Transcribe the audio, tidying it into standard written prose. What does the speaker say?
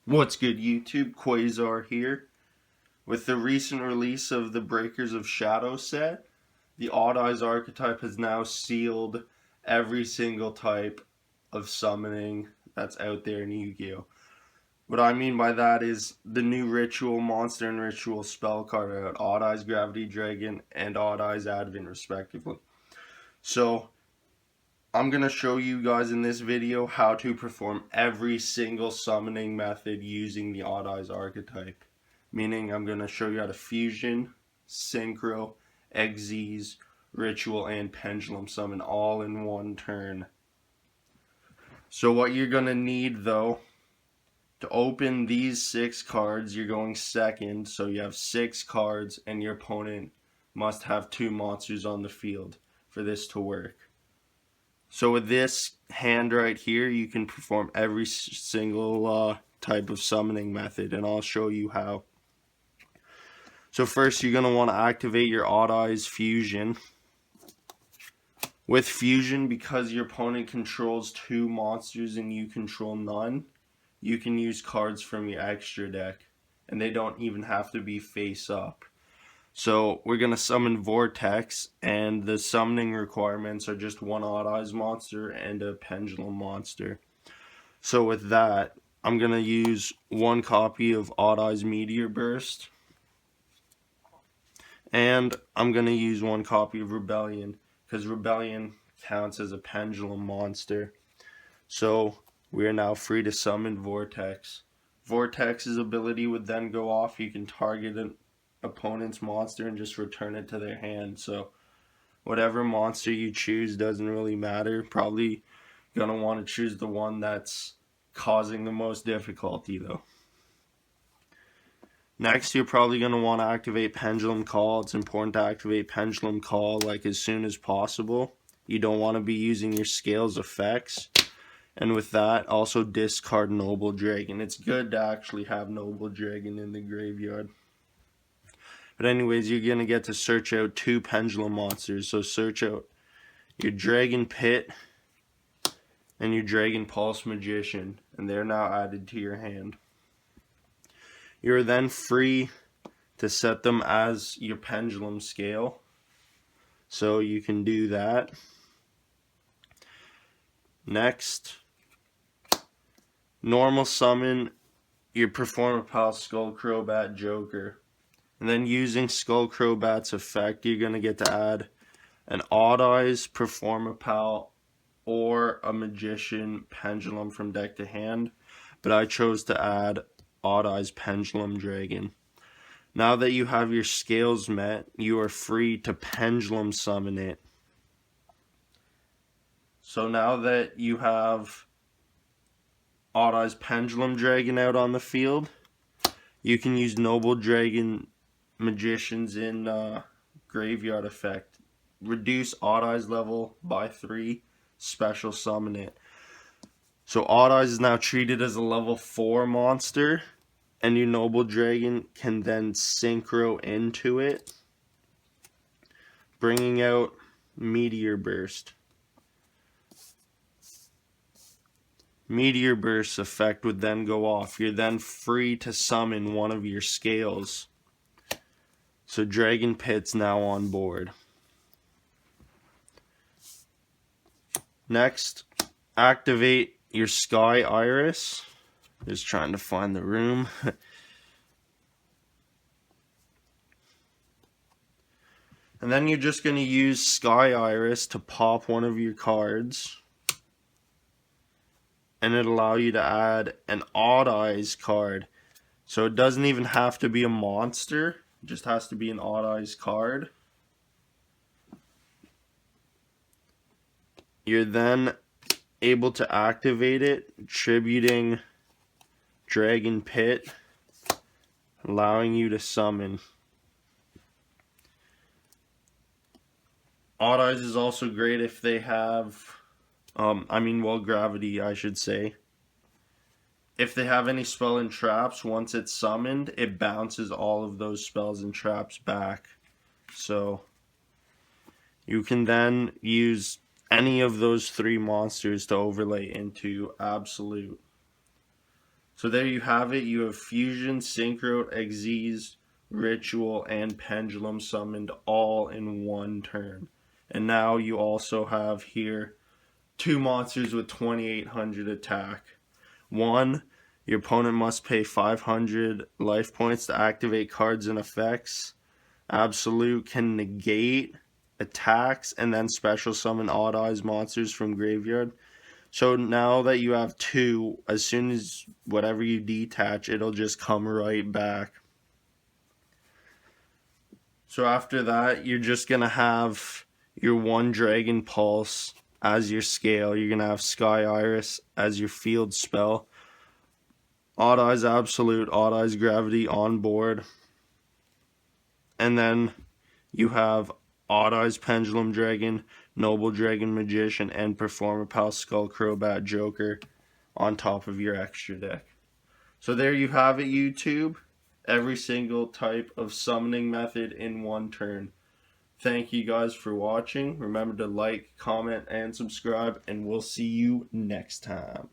What's good, YouTube? Quasar here. With the recent release of the Breakers of Shadow set, the Odd Eyes archetype has now sealed every single type of summoning that's out there in Yu-Gi-Oh! What I mean by that is the new Ritual Monster and Ritual spell card out, Odd Eyes Gravity Dragon and Odd Eyes Advent respectively. So I'm going to show you guys in this video how to perform every single summoning method using the Odd Eyes archetype. Meaning I'm going to show you how to fusion, synchro, exes, ritual, and pendulum summon all in one turn. So what you're going to need though, to open these 6 cards, you're going second. So you have 6 cards and your opponent must have 2 monsters on the field for this to work. So with this hand right here, you can perform every single type of summoning method, and I'll show you how. So first, you're going to want to activate your Odd Eyes Fusion. With Fusion, because your opponent controls 2 monsters and you control none, you can use cards from your extra deck, and they don't even have to be face up. So we're going to summon Vortex, and the summoning requirements are just 1 Odd Eyes monster and a Pendulum monster. So with that, I'm going to use 1 copy of Odd Eyes Meteor Burst, and I'm going to use 1 copy of Rebellion, because Rebellion counts as a Pendulum monster. So we are now free to summon Vortex. Vortex's ability would then go off. You can target an opponent's monster and just return it to their hand. So whatever monster you choose doesn't really matter. Probably gonna want to choose the one that's causing the most difficulty though. Next, you're probably going to want to activate Pendulum Call. It's important to activate Pendulum Call like as soon as possible. You don't want to be using your Scales effects. And with that, also discard Noble Dragon. It's good to actually have Noble Dragon in the graveyard. But anyways, you're going to get to search out 2 Pendulum monsters. So search out your Dragon Pit and your Dragon Pulse Magician. And they're now added to your hand. You're then free to set them as your Pendulum Scale. So you can do that. Next, normal summon your Performapal Skullcrobat Joker. And then using Skullcrobat's effect, you're going to get to add an Odd Eyes Performapal or a Magician Pendulum from deck to hand. But I chose to add Odd Eyes Pendulum Dragon. Now that you have your scales met, you are free to Pendulum summon it. So now that you have Odd Eyes Pendulum Dragon out on the field, you can use Noble Dragon Magicians in Graveyard effect. Reduce Odd Eyes level by 3, special summon it. So Odd Eyes is now treated as a level 4 monster, and your Noble Dragon can then synchro into it, bringing out Meteor Burst. Meteor Burst effect would then go off. You're then free to summon one of your scales. So Dragon Pit's now on board. Next, activate your Sky Iris. Just trying to find the room. And then you're just going to use Sky Iris to pop one of your cards. And it'll allow you to add an Odd Eyes card. So it doesn't even have to be a monster. It just has to be an Odd Eyes card. You're then able to activate it, tributing Dragon Pit, allowing you to summon. Odd Eyes is also great if they have, Gravity, I should say. If they have any spell and traps, once it's summoned, it bounces all of those spells and traps back. So you can then use any of those 3 monsters to overlay into Absolute. So there you have it. You have Fusion, Synchro, Xyz, Ritual, and Pendulum summoned all in one turn. And now you also have here 2 monsters with 2800 attack. 1, your opponent must pay 500 life points to activate cards and effects. Absolute can negate attacks and then special summon odd eyes monsters from graveyard. So now that you have 2, as soon as whatever you detach, it'll just come right back. So after that, you're just going to have your 1 Dragon Pulse as your scale. You're going to have Sky Iris as your field spell. Odd Eyes Absolute, Odd Eyes Gravity on board. And then you have Odd Eyes Pendulum Dragon, Noble Dragon Magician, and Performapal Skull Crobat Joker on top of your extra deck. So there you have it, YouTube. Every single type of summoning method in one turn. Thank you guys for watching. Remember to like, comment, and subscribe, and we'll see you next time.